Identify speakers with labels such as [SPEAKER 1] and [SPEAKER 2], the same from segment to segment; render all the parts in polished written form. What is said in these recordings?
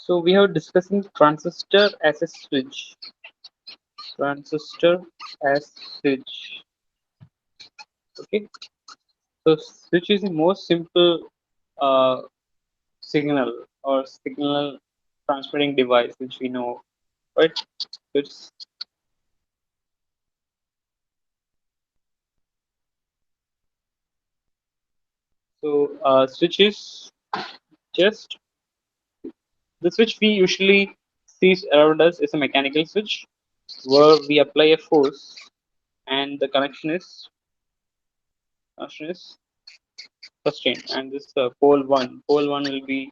[SPEAKER 1] So we are discussing transistor as a switch. Transistor as switch. Okay. So switch is the most simple uh, signal or signal transmitting device which we know, right? It's switch is just the switch we usually see around us is a mechanical switch where we apply a force and the connection is sustained, and this pole one will be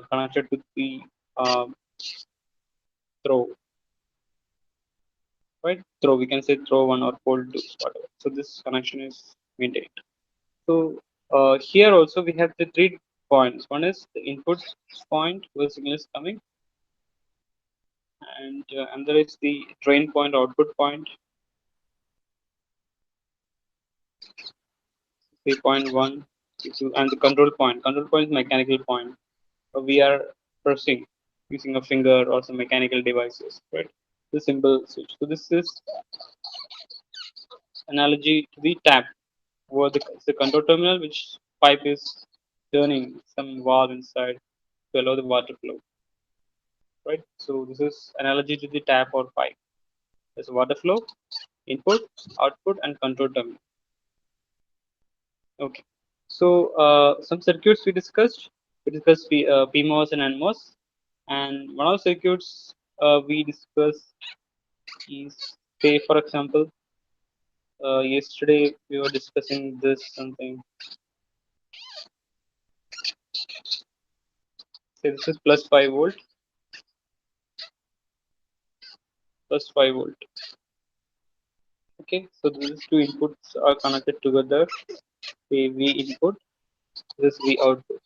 [SPEAKER 1] connected to the uh, throw, right? Throw, we can say throw one or pole two, whatever. So this connection is maintained. So here also we have the 3 points. One is the input point where signal is coming, and another is the drain point, output point. 3.1, and the control point. Control point is mechanical point. We are pressing using a finger or some mechanical devices, right? The simple switch. So this is analogy to the tap, where the control terminal which pipe is turning some valve inside to allow the water flow, right? So this is analogy to the tap or pipe. There's water flow, input, output, and control terminal. Okay. So some circuits we discussed. We discussed PMOS and NMOS, and one of the circuits we discussed is, say, for example, yesterday we were discussing this something. Say this is plus 5 volt, plus 5 volt. Okay, so these two inputs are connected together. Say V input, this V output.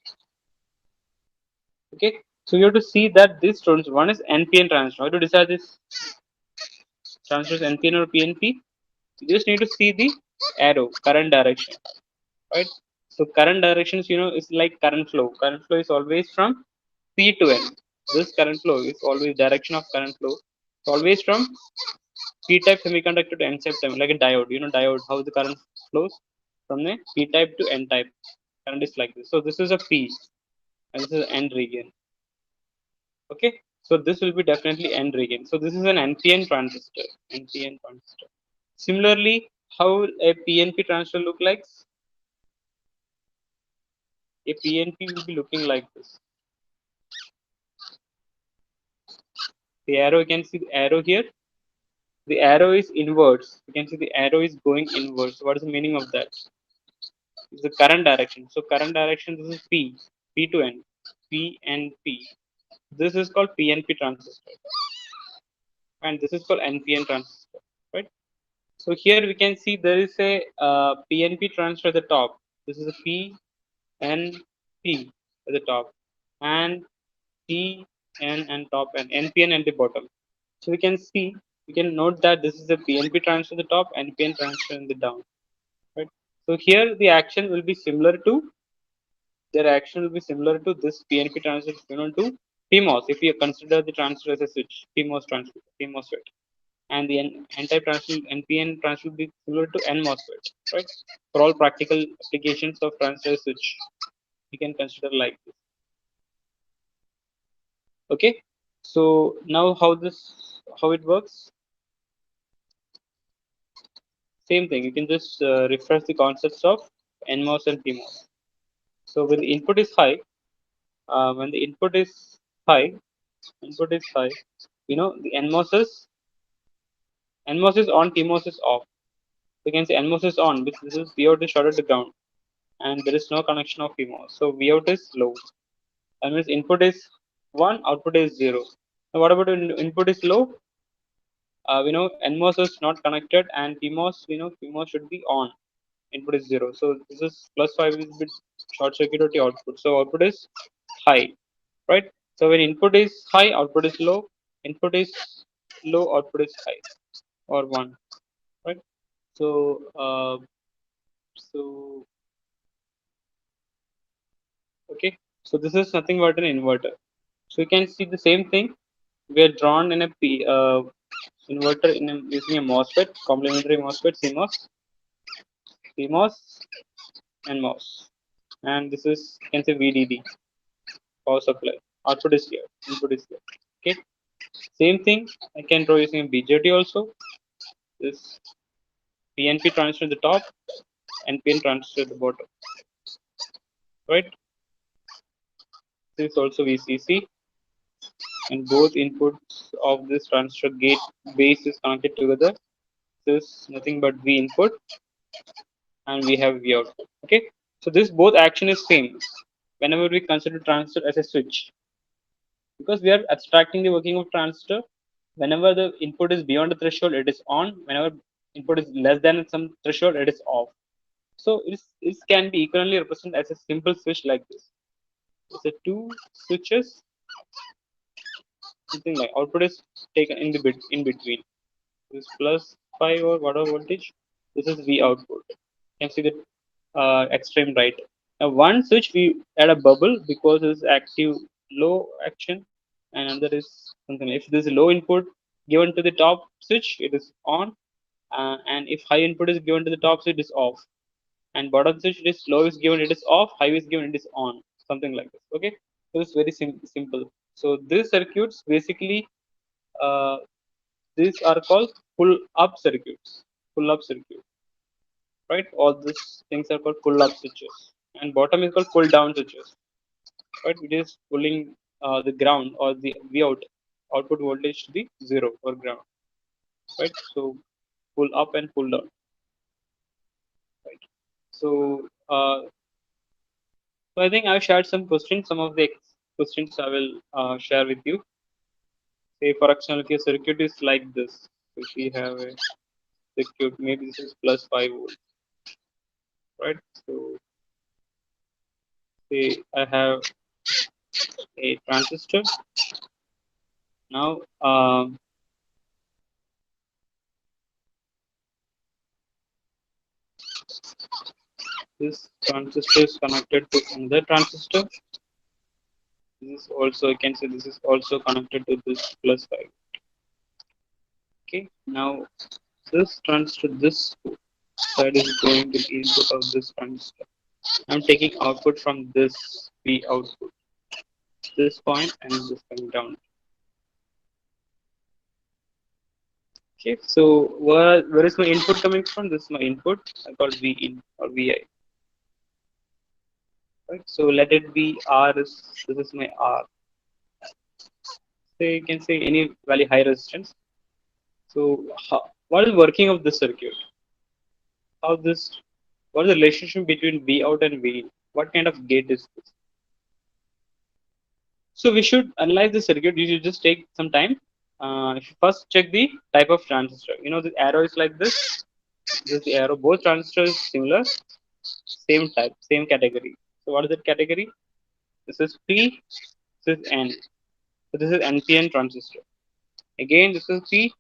[SPEAKER 1] Okay, so you have to see that these transistors, one is NPN transistor. How to decide this transistor is NPN or PNP? You just need to see the arrow, current direction, right? So current directions, is like current flow. Current flow is always from P to N. This current flow is always direction of current flow. It's always from P-type semiconductor to N-type, like a diode. Diode, how the current flows from the P-type to N-type. Current is like this. So this is a P, and this is N region. Okay, so this will be definitely N region. So this is an NPN transistor. NPN transistor. Similarly, how a PNP transistor look like? A PNP will be looking like this. The arrow, you can see the arrow here. The arrow is inwards. You can see the arrow is going inwards. What is the meaning of that? It's the current direction. So current direction, this is P, P to N, P and P. This is called PNP transistor, and this is called NPN transistor, right? So here we can see there is a PNP transistor at the top. This is a PNP at the top, and PN and top, and NPN at the bottom. So we can note that this is the PNP transistor at the top, NPN transistor in the down, right? So here the action will be similar to their action will be similar to this PNP transistor, to PMOS. If you consider the transistor as a switch, PMOS transistor, PMOSFET, and the N-type transistor, NPN transistor will be similar to NMOSFET, right? For all practical applications of transistor switch, you can consider like this. Okay, so now how it works? Same thing. You can just refresh the concepts of NMOS and PMOS. So when the input is high, when the high, input is high, the NMOS is on, PMOS is off. We can say NMOS is on, which this is Vout is shorted to ground, and there is no connection of PMOS. So Vout is low. That means input is 1, output is 0. Now what about when input is low? NMOS is not connected, and PMOS, PMOS should be on. Input is 0. So this is plus 5 is bit short circuit the output. So output is high, right? So when input is high, output is low. Input is low, output is high, or 1, right? So so okay. So this is nothing but an inverter. So you can see the same thing. We are drawn in a inverter using a MOSFET, complementary MOSFET, CMOS, and MOS. And this is, you can say, VDD, power supply. Output is here, input is here. Okay. Same thing I can draw using a BJT also. This PNP transistor at the top, NPN transistor at the bottom. Right. This is also VCC, and both inputs of this transistor gate base is connected together. This is nothing but V input, and we have V output. Okay, so this both action is same whenever we consider transistor as a switch, because we are abstracting the working of transistor. Whenever the input is beyond the threshold, it is on. Whenever input is less than some threshold, it is off. So it can be equivalently represented as a simple switch like this. It's a two switches, something like output is taken in the bit in between. This plus 5 or whatever voltage. This is V output. You can see the extreme right. Now one switch we add a bubble because it's active low action, and another is something. If there's a low input given to the top switch, it is on, and if high input is given to the top switch, it is off. And bottom switch is low is given, it is off. High is given, it is on. Something like this. Okay, so it's very simple. So these circuits basically, uh, these are called pull up circuits. Pull up circuit, right? All these things are called pull up switches, and bottom is called pull down switches, right? It is pulling the ground or the V output voltage to the zero or ground, right? So pull up and pull down, right? So so I think I've shared some questions. Some of the questions I will share with you. Say for example, if your circuit is like this, if we have a circuit, maybe this is plus 5 volts, right? So say I have a transistor. Now, this transistor is connected to another transistor. This is also, I can say, this is also connected to this plus 5. Okay. Now, this transistor, this side is going to the input of this transistor. I'm taking output from this V output, this point, and this coming down. Okay. So, where is my input coming from? This is my input. I call V in or VI. Right. So let it be R is, this is my R. So you can say any value high resistance. So what is working of this circuit? How this, what is the relationship between V out and V in? What kind of gate is this? So we should analyze the circuit. You should just take some time. First check the type of transistor. You know the arrow is like this. This is the arrow. Both transistors similar, same type, same category. So what is that category? This is P. This is N. So this is NPN transistor. Again, this is P.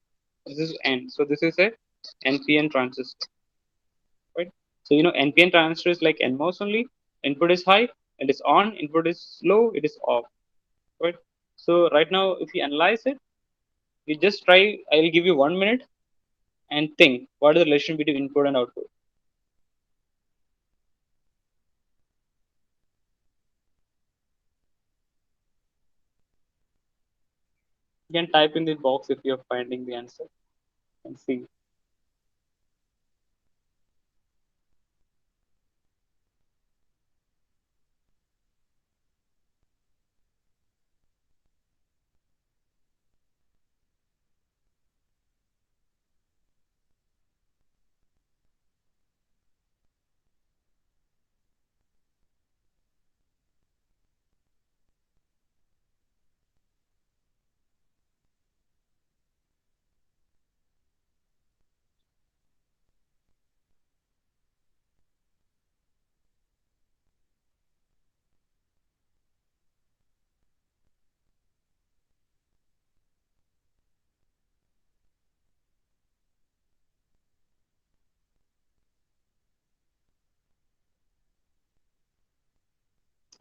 [SPEAKER 1] This is N. So this is a NPN transistor. Right? So you know NPN transistor is like NMOS only. Input is high, it is on. Input is low, it is off. Right? So right now, if you analyze it, you just try. I will give you 1 minute and think what is the relation between input and output. You can type in the box if you are finding the answer and see.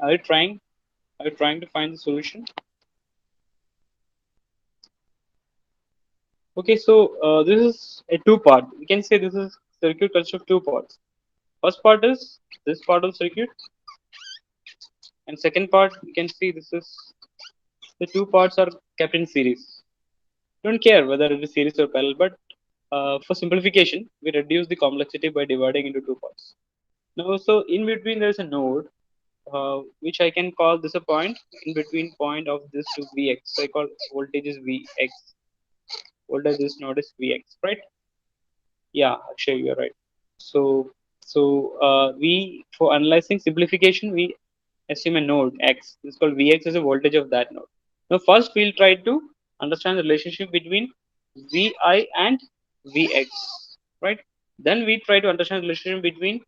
[SPEAKER 1] Are you trying? Are you trying to find the solution? Okay, so this is a two part. We can say this is circuit consists of two parts. First part is this part of circuit, and second part you can see this is the two parts are kept in series. Don't care whether it is series or parallel, but for simplification, we reduce the complexity by dividing into two parts. Now, so in between there is a node, which I can call this a point. In between point of this to Vx, so I call voltage is Vx. Voltage this node is Vx, right? Yeah, Akshay, you're right. So, we for analyzing simplification, we assume a node X. This is called Vx as a voltage of that node. Now, first we'll try to understand the relationship between Vi and Vx, right? Then we try to understand the relationship between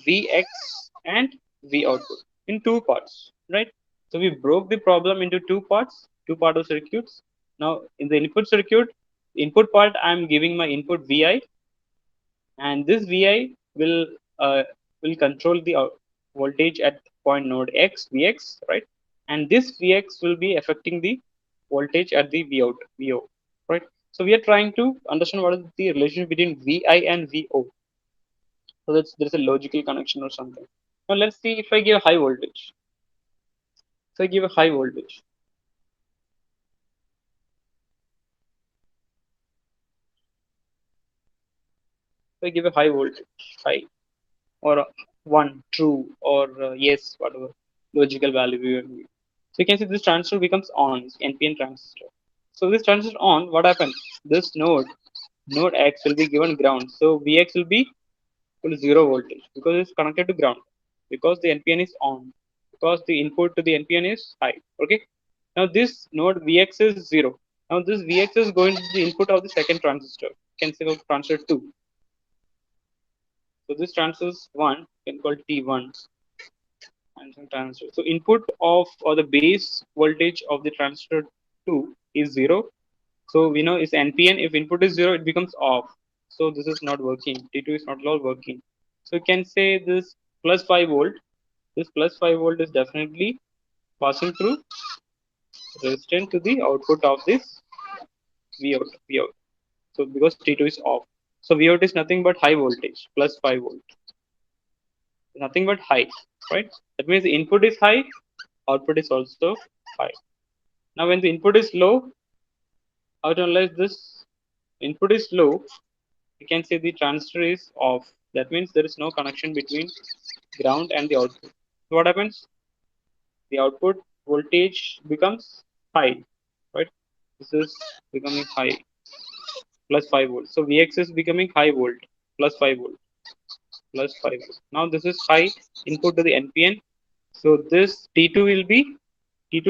[SPEAKER 1] Vx and V output in two parts, right? So we broke the problem into two part of circuits. Now, in the input circuit, input part, I'm giving my input Vi, and this Vi uh, will control the voltage at point node X Vx, right? And this Vx will be affecting the voltage at the Vout Vo, right? So we are trying to understand what is the relationship between Vi and Vo. So that's there's a logical connection or something. Now let's see if I give high voltage. So I give a high voltage. So I give a high voltage, high or one, true, or yes, whatever logical value we are giving. So you can see this transistor becomes on, NPN transistor. So this transistor on, what happens? This node X will be given ground. So Vx will be equal to zero voltage because it's connected to ground. Because the NPN is on. Because the input to the NPN is high. Okay. Now this node Vx is zero. Now this Vx is going to the input of the second transistor. You can say of transistor 2. So this transistor 1 can call T1 and some transistor. So input of or the base voltage of the transistor 2 is 0. So we know is NPN. If input is 0, it becomes off. So this is not working. T2 is not at all working. So you can say this plus 5 volt. This plus 5 volt is definitely passing through resistant to the output of this Vout. So because T2 is off. So Vout is nothing but high voltage plus 5 volt. Nothing but high, right? That means the input is high, output is also high. Now when the input is low, how to analyze this? Input is low, you can say the transistor is off. That means there is no connection between ground and the output. So what happens? The output voltage becomes high, right? This is becoming high plus 5 volts. So Vx is becoming high volt plus 5 volt plus 5 volt. Now this is high input to the NPN. So this T2 will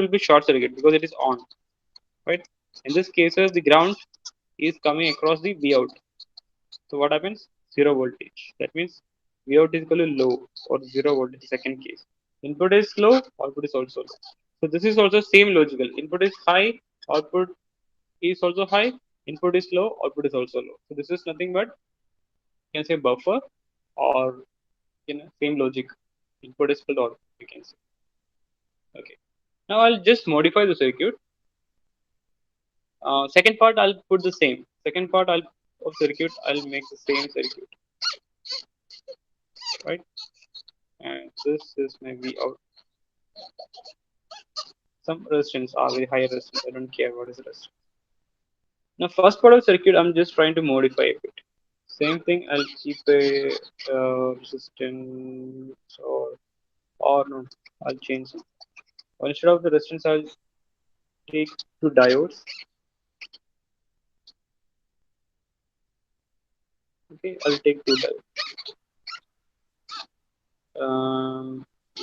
[SPEAKER 1] be short circuit because it is on, right? In this case, the ground is coming across the Vout. So what happens? Zero voltage. That means Vout is equal to low or zero voltage. Second case. Input is low, output is also low. So this is also same logical. Input is high, output is also high. Input is low, output is also low. So this is nothing but you can say buffer or same logic. Input is equal to output. You can say. Okay. Now I'll just modify the circuit. Second part I'll put the same. Second part of circuit I'll make the same circuit, right? And this is maybe out some resistance are very high resistance. I don't care what is the resistance. Now first part of circuit I'm just trying to modify a bit. Same thing I'll keep a resistance or no I'll change some. Or instead of the resistance I'll take two diodes. Okay, I'll take two diodes.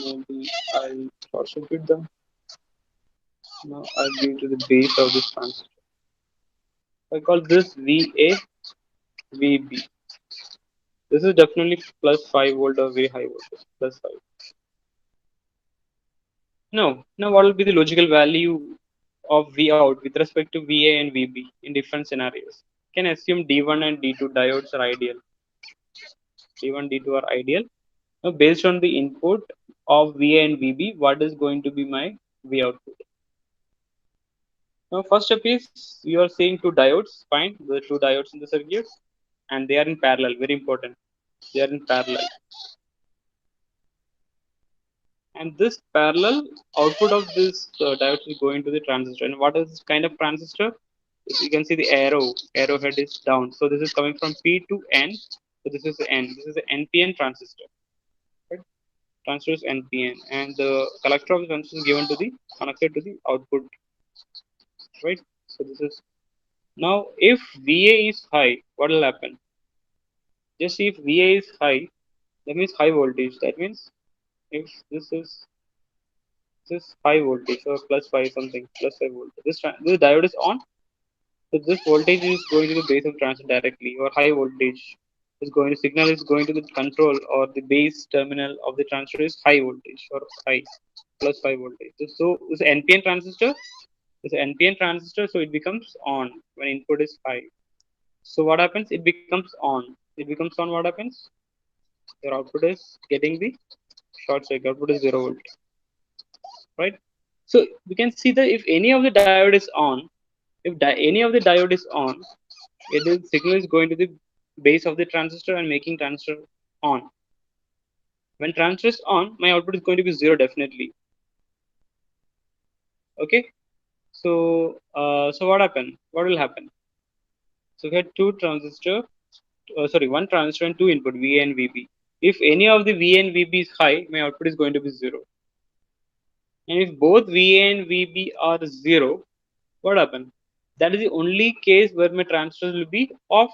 [SPEAKER 1] Maybe I'll short circuit them. Now I'll give to the base of this transistor. I call this VA VB. This is definitely plus 5 volt or very high voltage. Plus 5. No. Now what will be the logical value of V out with respect to VA and VB in different scenarios? You can assume D1 and D2 diodes are ideal. D1, D2 are ideal. Now based on the input of VA and VB, what is going to be my V output? Now, first step is you are seeing two diodes. Fine, the two diodes in the circuit, and they are in parallel. Very important. They are in parallel, and this parallel output of this diode is going to the transistor. And what is this kind of transistor? If you can see the arrowhead is down. So this is coming from P to N. So this is N. This is the NPN transistor. Right? Transistor is NPN, and the collector of the transistor is given to the connected to the output. Right. So this is now if VA is high, what will happen? Just see if VA is high, that means high voltage. That means if this is high voltage or plus 5 something, plus 5 volt. This diode is on, so this voltage is going to the base of transistor directly, or high voltage is going to signal is going to the control or the base terminal of the transistor is high voltage or high plus 5 voltage. So this NPN transistor, so it becomes on when input is high. So what happens? It becomes on. It becomes on. What happens? Your output is getting the short circuit. Output is 0 volt, right? So we can see that if any of the diode is on, if any of the diode is on, it is signal is going to the base of the transistor and making transistor on. When transistor is on, my output is going to be 0 definitely. Okay. So what happen? What will happen? So we had one transistor and two input VA and VB. If any of the VA and VB is high, my output is going to be 0. And if both VA and VB are 0, what happen? That is the only case where my transistor will be off.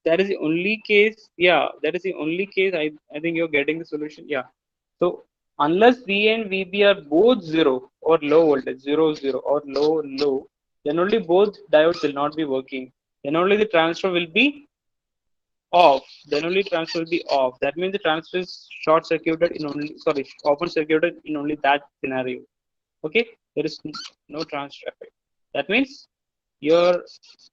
[SPEAKER 1] That is the only case. Yeah, that is the only case. I think you're getting the solution. Yeah. So unless V and VB are both 0 or low voltage, 0 0 or low, then only both diodes will not be working. Then only the transistor will be off. Then only transistor will be off. That means the transistor is short circuited in only, sorry, open circuited in only that scenario. Okay, there is no transistor effect. That means your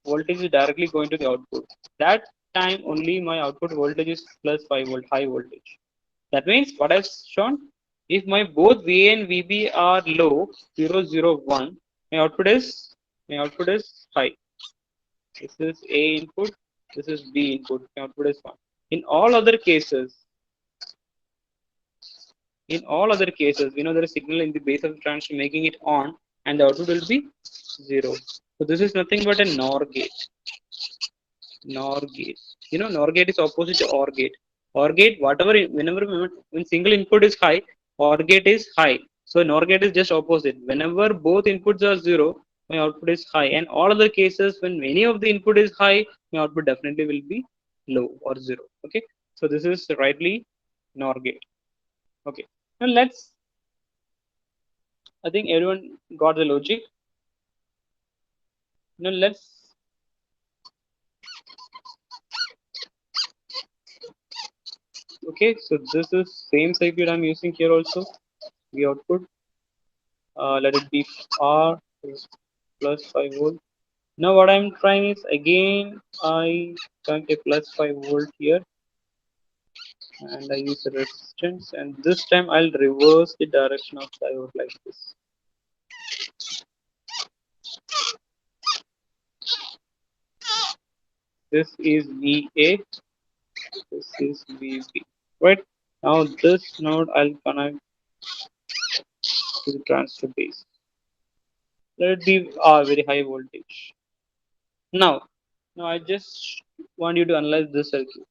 [SPEAKER 1] voltage is directly going to the output. That time only my output voltage is plus 5 volt, high voltage. That means what I've shown, if my both VA and VB are low, 0 0 1, my output is high. This is A input, this is B input, my output is 1. In all other cases, we know there is signal in the base of the transistor making it on, and the output will be 0. So this is nothing but a NOR gate. NOR gate. NOR gate is opposite to OR gate. OR gate, whenever when single input is high, OR gate is high. So NOR gate is just opposite. Whenever both inputs are 0, my output is high. And all other cases, when any of the input is high, my output definitely will be low or 0. Okay. So this is rightly NOR gate. Okay. Now I think everyone got the logic. Now okay. So this is same circuit I'm using here also. The output, let it be R plus 5 volt. Now what I'm trying is again I connect a plus 5 volt here and I use a resistance, and this time I'll reverse the direction of diode like this. This is VA, this is VB. Right, now this node I'll connect to the transistor base. Let it be very high voltage. Now, I just want you to analyze this circuit.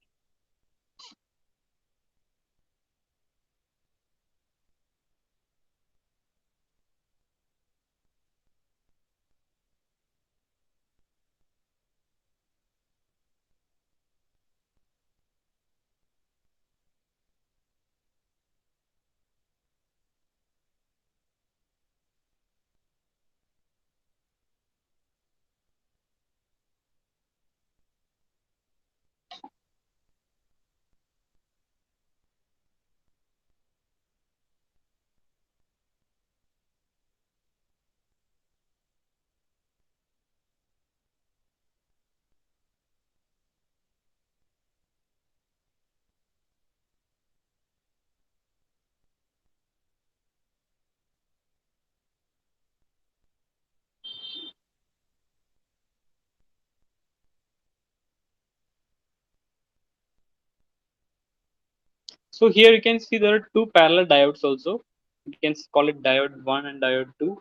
[SPEAKER 1] So here you can see there are two parallel diodes also. You can call it diode 1 and diode 2.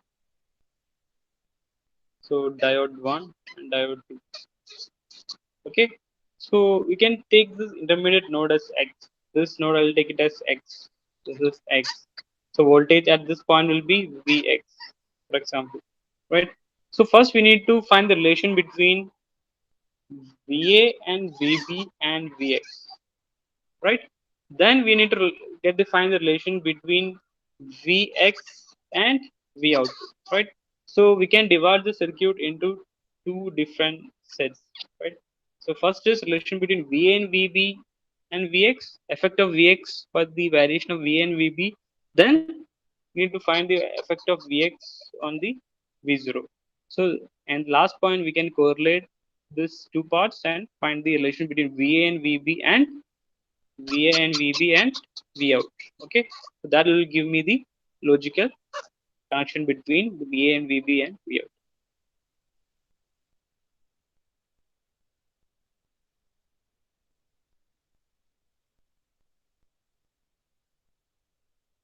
[SPEAKER 1] So diode 1 and diode 2. Okay. So we can take this intermediate node as X. This node I will take it as X. This is X. So voltage at this point will be Vx, for example. Right. So first we need to find the relation between Va and Vb and Vx. Right? Then we need to get the find the relation between Vx and V output, right? So we can divide the circuit into two different sets, right? So first is relation between Va and Vb and Vx, effect of Vx for the variation of Va and Vb. Then we need to find the effect of Vx on the V0. So and last point we can correlate these two parts and find the relation between Va and Vb and VA and VB and V out. Okay, so that will give me the logical connection between the VA and VB and V out.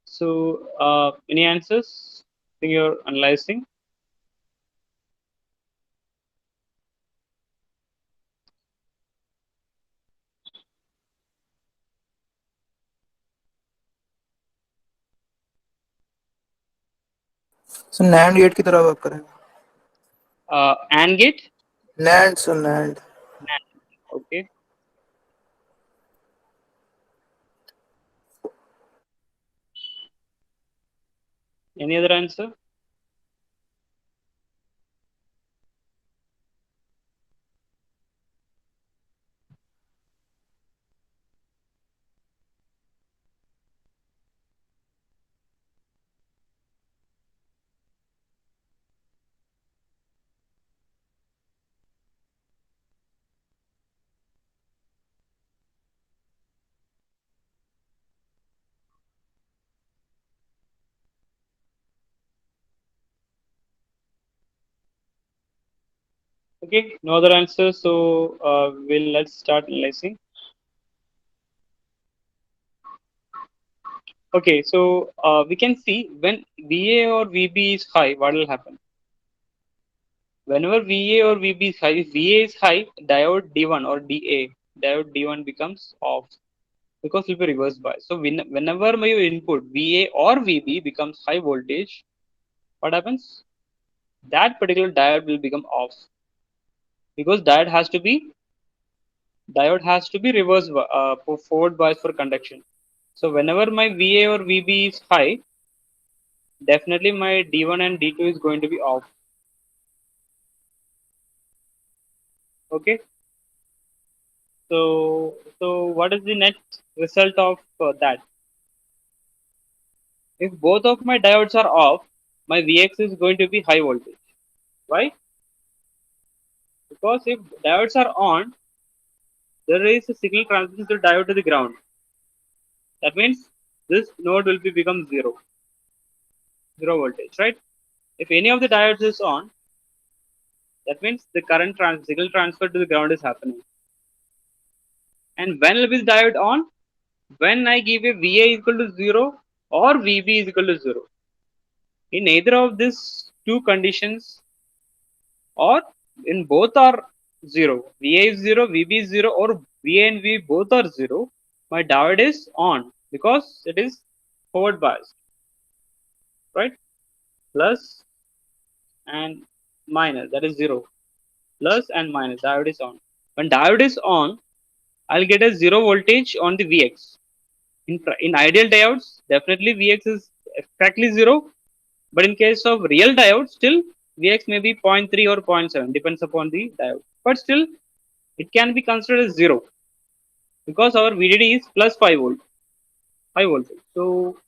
[SPEAKER 1] So, any answers? I think you're analyzing.
[SPEAKER 2] So NAND gate की तरह work करेगा.
[SPEAKER 1] AND gate.
[SPEAKER 2] NAND, so NAND.
[SPEAKER 1] Okay. Any other answer? Okay, no other answer. So, let's start analyzing. Okay, so we can see when VA or VB is high, what will happen? Whenever VA or VB is high, if VA is high, diode D1 or DA, diode D1 becomes off because it will be reverse bias. So whenever my input VA or VB becomes high voltage, what happens? That particular diode will become off because diode has to be reverse for forward bias for conduction. So whenever my VA or VB is high, definitely my D1 and D2 is going to be off. Okay. So what is the net result of that? If both of my diodes are off, my Vx is going to be high voltage. Why? Because if diodes are on, there is a signal transmission to diode to the ground. That means this node will be become zero voltage, right? If any of the diodes is on, that means the current signal transfer to the ground is happening. And when will be the diode on? When I give a Va equal to 0 or Vb is equal to 0. In either of these two conditions, or in both are 0, Va is 0, Vb is 0, or Va and V both are 0, my diode is on because it is forward biased, right? Plus and minus, that is 0. Plus and minus, diode is on. When diode is on, I'll get a 0 voltage on the Vx. In ideal diodes, definitely Vx is exactly 0, but in case of real diodes, still Vx may be 0.3 or zero point 0.7, depends upon the diode. But still, it can be considered as 0 because our VDD is plus 5 volt, high voltage. So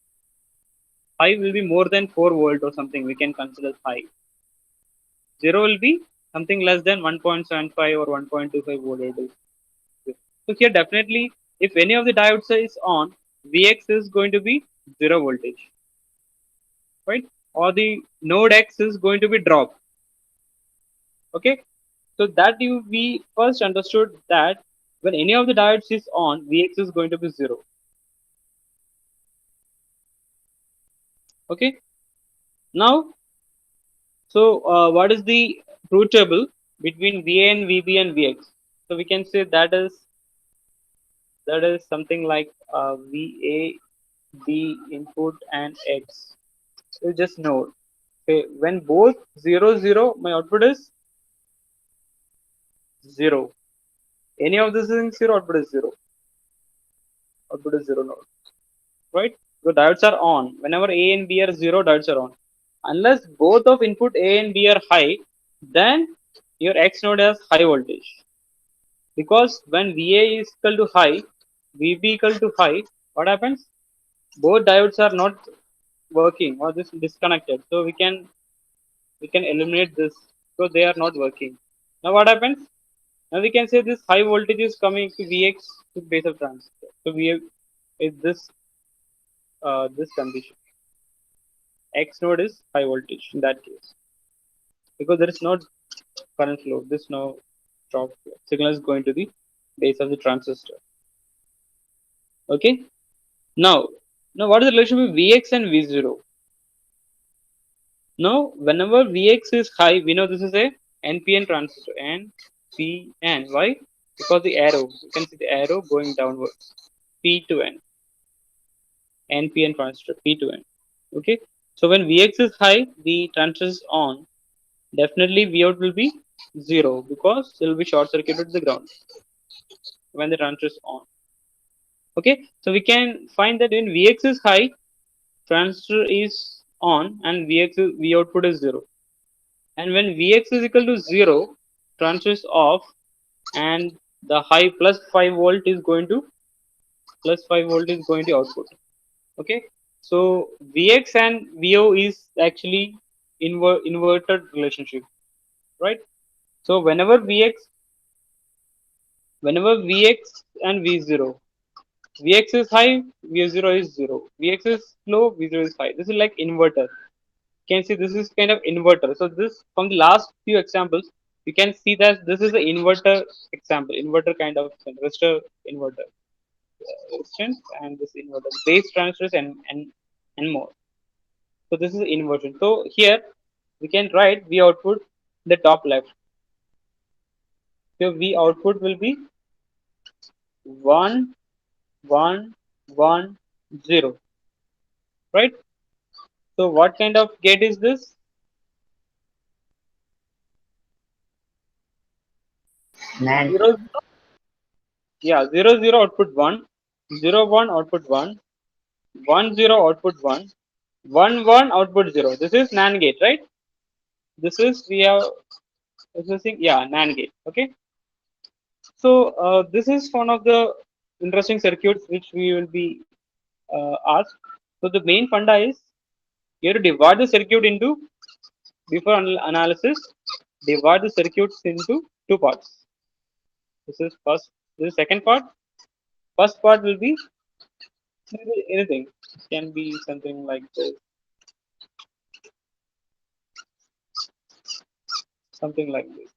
[SPEAKER 1] high will be more than 4 volt or something. We can consider high. 0 will be something less than 1.75 or 1.25 voltage. So here definitely, if any of the diodes is on, Vx is going to be 0 voltage, right? Or the node X is going to be drop. Okay, so that we first understood that when any of the diodes is on, Vx is going to be 0. Okay. Now, so what is the truth table between VA and VB and VX? So we can say that is something like VA, B input and X. You just note. Okay, when both 0 0, my output is 0. Any of these things 0, output is 0. Output is 0 node. Right? So diodes are on. Whenever A and B are 0, diodes are on. Unless both of input A and B are high, then your X node has high voltage. Because when VA is equal to high, VB equal to high, what happens? Both diodes are not working or this disconnected. So we can eliminate this because they are not working. Now what happens? Now we can say this high voltage is coming to Vx to base of transistor. So we is this condition. X node is high voltage in that case because there is no current flow. There's no drop flow. Signal is going to the base of the transistor. Okay. Now what is the relation between Vx and V0? Now whenever Vx is high, we know this is a NPN transistor. NPN. Why? Because the arrow. You can see the arrow going downwards. P to N. NPN transistor P to N. Okay. So when Vx is high, the transistor is on. Definitely Vout will be 0 because it will be short circuited to the ground when the transistor is on. Okay. So we can find that when Vx is high, transistor is on and V output is 0. And when Vx is equal to 0, transistor is off and the high plus 5 volt is going to output. Okay. So Vx and Vo is actually inverted relationship, right? So whenever Vx and V0, Vx is high, V0 is 0. Vx is low, V0 is high. This is like inverter. You can see this is kind of inverter. So this from the last few examples, you can see that this is an inverter example, inverter kind of resistor inverter resistance and this inverter base transistors and more. So this is inversion. So here we can write V output in the top left. So V output will be 1 1 1 0, right? So what kind of gate is this?
[SPEAKER 3] NAND.
[SPEAKER 1] 0 yeah, 0 0 output 1, 0 1 output 1, 1 0 output 1, 1 1 output 0. This is NAND gate, right? This is we have using, yeah, NAND gate. Okay. So this is one of the interesting circuits which we will be asked. So the main funda is you have to divide the circuit into before analysis. Divide the circuits into two parts. This is first. This is second part. First part will be anything. Can be something like this. Something like this.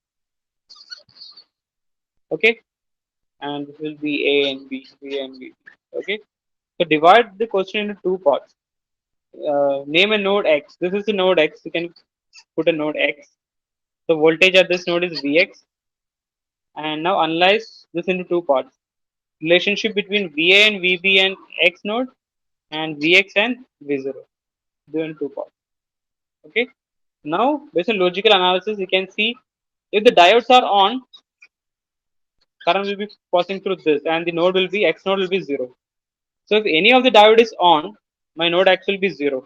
[SPEAKER 1] Okay. And this will be A and B, B and B. Okay. So divide the question into two parts. Name a node X. This is the node X. You can put a node X. The voltage at this node is Vx. And now analyze this into two parts. Relationship between VA and VB and X node and Vx and V0. Do in two parts. Okay. Now based on logical analysis, you can see if the diodes are on, current will be passing through this and the node will be X node will be 0. So if any of the diode is on, my node X will be 0.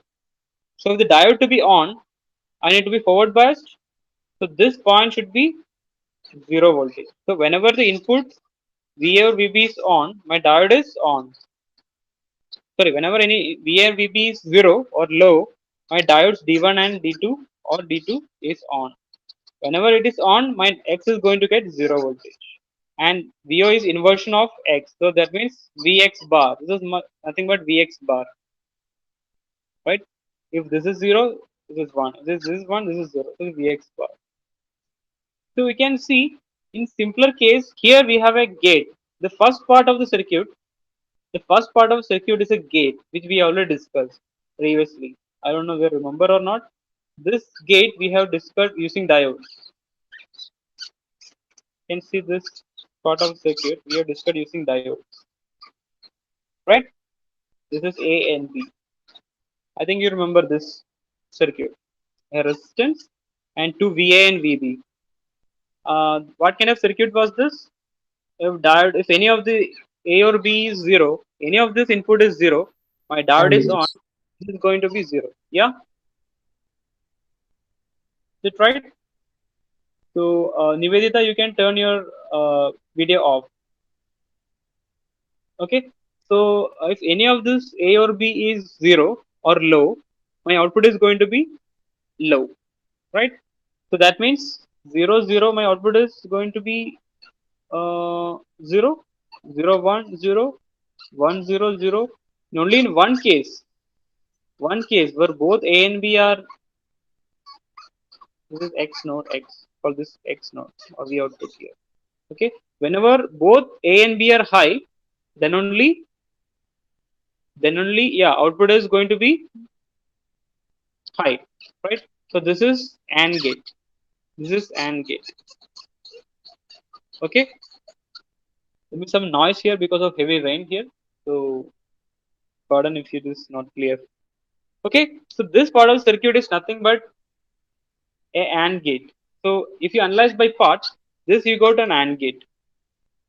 [SPEAKER 1] So if the diode to be on, I need to be forward biased. So this point should be 0 voltage. So whenever the input VA or VB is on, my diode is on. Sorry, whenever any VA or VB is 0 or low, my diodes D1 and D2 or D2 is on. Whenever it is on, my X is going to get 0 voltage. And VO is inversion of X. So that means Vx bar. This is nothing but Vx bar. Right? If this is 0, this is 1. This is 1, this is 0. This is Vx bar. So we can see in simpler case, here we have a gate. The first part of the circuit is a gate which we already discussed previously. I don't know if you remember or not. This gate we have discussed using diodes. You can see this part of circuit we have discussed using diodes, right? This is A and B. I think you remember this circuit. A resistance and two VA and VB. What kind of circuit was this? If diode, if any of the A or B is zero, any of this input is zero, my diode
[SPEAKER 2] And
[SPEAKER 1] is on.
[SPEAKER 2] yes.
[SPEAKER 1] This is going to be zero. Yeah, is it right? So Nivedita, you can turn your video off. Okay. So if any of this A or B is zero or low, my output is going to be low, right? So that means 0 0. My output is going to be 0 0 1 0 1 0 0. Only in one case where both A and B are, this is X node X, call this X node or the output here. Okay, whenever both A and B are high, then only yeah, output is going to be high, right? So this is AND gate. This is AND gate. Okay, there be some noise here because of heavy rain here. So pardon if it is not clear. Okay, so this part of the circuit is nothing but a AND gate. So if you analyze by parts, this you got an AND gate.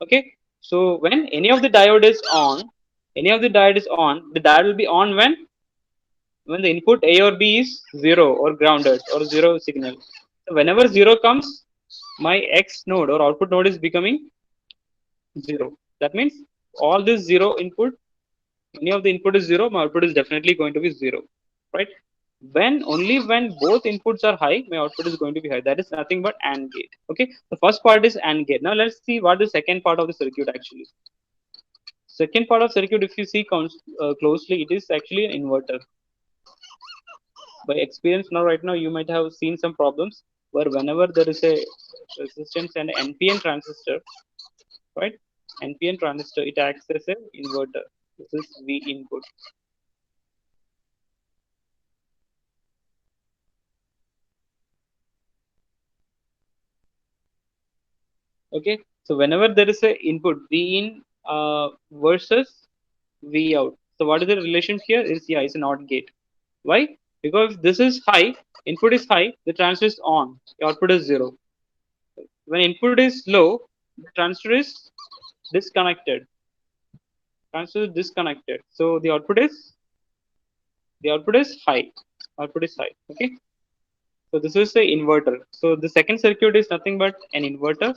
[SPEAKER 1] Okay, so when any of the diode is on, any of the diode is on, the diode will be on when the input A or B is zero or grounded or zero signal. So whenever zero comes, my X node or output node is becoming zero. That means all this zero input, any of the input is zero, my output is definitely going to be zero, right? When only when both inputs are high, my output is going to be high. That is nothing but AND gate. Okay, the first part is AND gate. Now let's see what the second part of the circuit actually. Second part of circuit, if you see closely, it is actually an inverter. By experience now, right now, you might have seen some problems where whenever there is a resistance and NPN transistor, right? NPN transistor, it acts as an inverter. This is V input. Okay, so whenever there is a input V in versus V out. So what is the relation here? Is yeah, it's a NOT gate. Why? Because this is high, input is high, the transistor is on, the output is zero. When input is low, the transistor is disconnected. Transistor is disconnected. So the output is high. Output is high. Okay. So this is the inverter. So the second circuit is nothing but an inverter.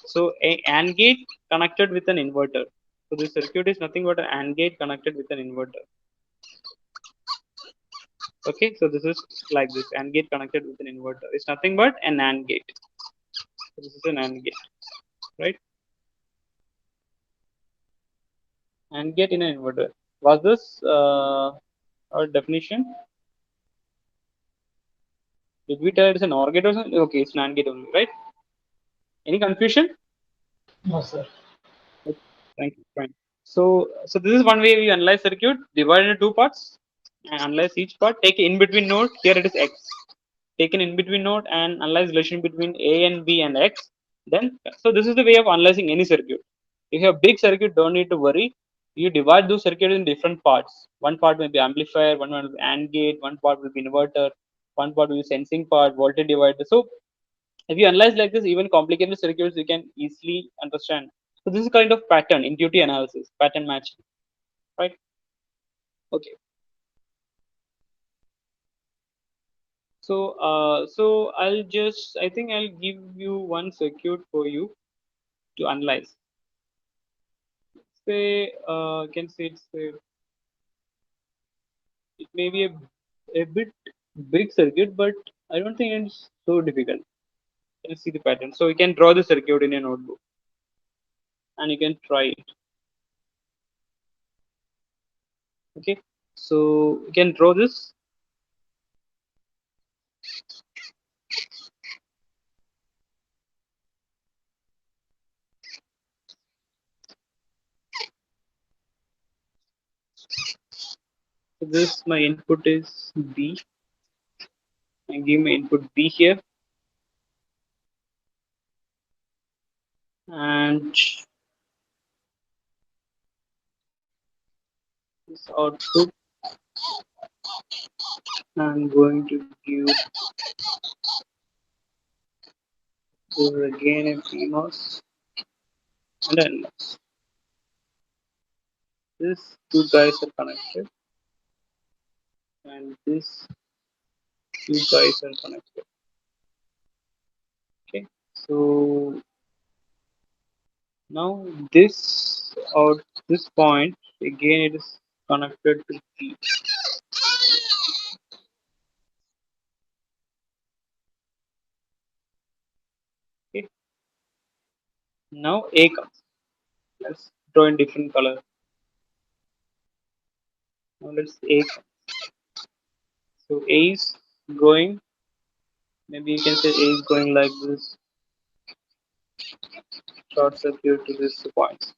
[SPEAKER 1] So a AND gate connected with an inverter. So this circuit is nothing but an AND gate connected with an inverter. Okay, so this is like this AND gate connected with an inverter. It's nothing but an AND gate. So this is an AND gate, right? AND gate in an inverter. Was this our definition? Did we tell it's an OR gate or something? Okay, it's an AND gate only, right? Any confusion?
[SPEAKER 3] No, sir.
[SPEAKER 1] Okay, thank you. Fine. So this is one way we analyze circuit, divide into two parts and analyze each part. Take in between node. Here it is X. Take an in between node and analyze relation between A and B and X. Then, so this is the way of analyzing any circuit. If you have big circuit, don't need to worry. You divide those circuits in different parts. One part may be amplifier, one will be AND gate, one part will be inverter, one part will be sensing part, voltage divider. So if you analyze like this, even complicated circuits, you can easily understand. So this is kind of pattern, intuitive analysis, pattern matching, right? Okay. So I think I'll give you one circuit for you to analyze. Say, can say it may be a bit big circuit, but I don't think it's so difficult. Let's see the pattern. So you can draw the circuit in a notebook and you can try it. Okay. So you can draw this. So this my input is B. I give my input B here, and this output I'm going to give this again a PMOS and NMOS. These two guys are connected, and these two guys are connected. Okay, so now this out this point again it is connected to G. Okay, now A comes. Let's draw in different color. Now let's A come. So A is going. Maybe you can say A is going like this, short circuit to this point.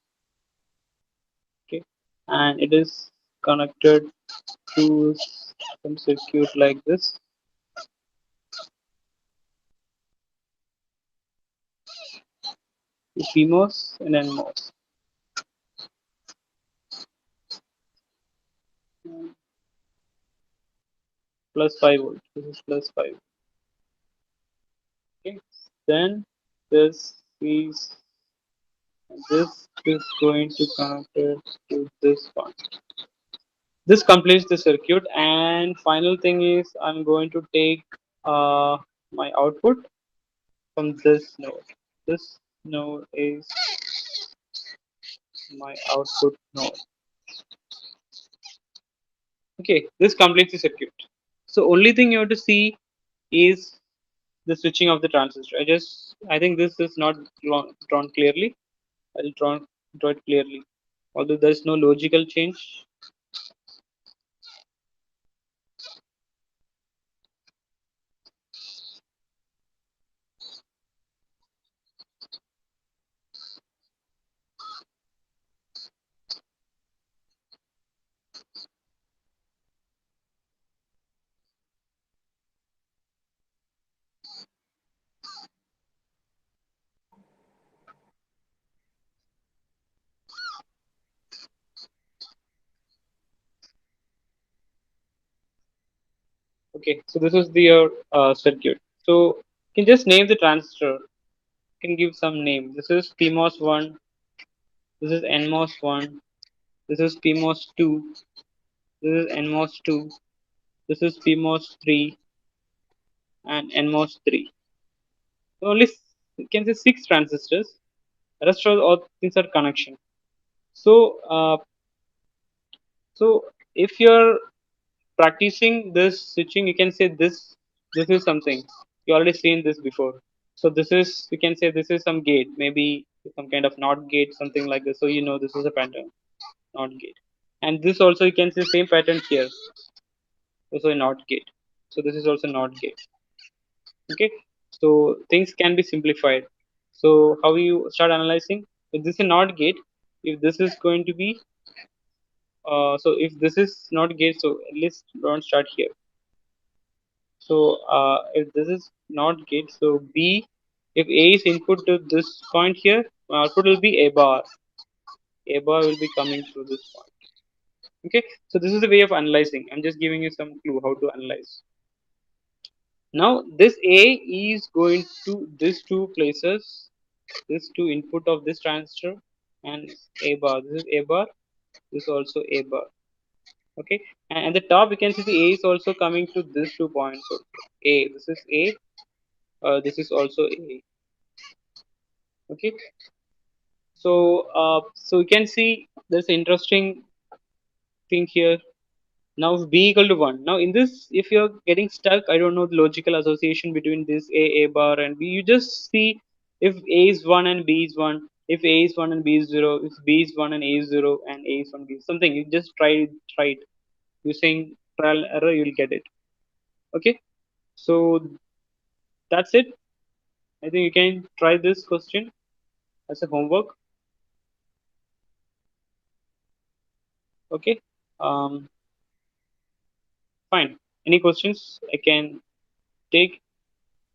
[SPEAKER 1] Okay, and it is connected to some circuit like this, PMOS and NMOS. Plus 5 volt. This is plus 5. Okay. Then is this is going to connect it to this one. This completes the circuit, and final thing is I'm going to take my output from this node. This node is my output node. Okay, this completes the circuit. So only thing you have to see is the switching of the transistor. I think this is not drawn clearly. I'll draw it clearly. Although there's no logical change. Okay, so this is the circuit. So you can just name the transistor. You can give some name. This is PMOS one. This is NMOS one. This is PMOS two. This is NMOS two. This is PMOS three and NMOS three. So only you can say six transistors. The rest of all things are connection. So so if you're practicing this switching, you can say this is something you already seen this before. So this is, you can say this is some gate, maybe some kind of not gate, something like this. So you know this is a pattern, not gate. And this also you can see same pattern here, also a not gate. So this is also not gate. Okay, so things can be simplified. So how you start analyzing, if this is not gate, if this is going to be so if this is not gate, so at least don't start here. So if this is not gate, so B, if A is input to this point here, output will be A bar. A bar will be coming through this point. Okay, so this is the way of analyzing. I'm just giving you some clue how to analyze. Now this A is going to these two places, this two input of this transistor and A bar. This is A bar. This is also A bar. Okay, and at the top you can see the A is also coming to these 2 points. So A, this is A. This is also A. Okay, so you can see there's an interesting thing here. Now b equal to 1. Now in this, if you're getting stuck, I don't know the logical association between this a bar and b, you just see if a is 1 and b is 1, if a is 1 and b is 0, if b is 1 and a is 0 and a is 1 b is something, you just try it using trial and error, you'll get it. Okay, so that's it. I think you can try this question as a homework. Okay, um Fine. Any questions? I can take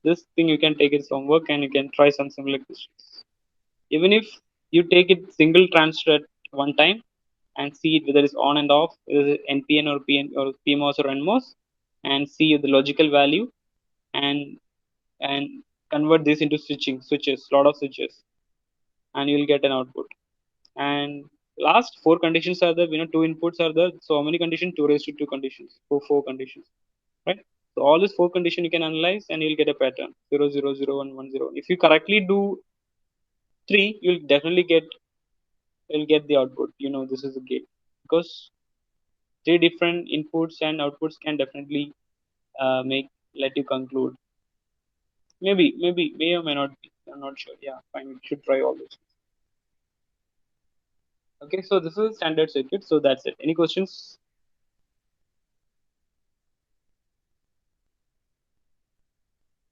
[SPEAKER 1] this thing. You can take it homework and you can try some similar questions. Even if you take it single transistor at one time and see it whether it's on and off, whether it's NPN or PN or PMOS or NMOS, and see the logical value, and and convert this into switches, lot of switches, and you'll get an output. And last four conditions are there. Two inputs are there. So how many conditions? 2 raised to 2 conditions. Four conditions, right? So all these four conditions you can analyze and you'll get a pattern 0 0 0 1 1 0. If you correctly do three, you'll definitely get the output. This is the gate, because three different inputs and outputs can definitely make let you conclude. Maybe may or may not be. I'm not sure. Yeah, fine. We should try all this. Okay, so this is standard circuit. So that's it. Any questions?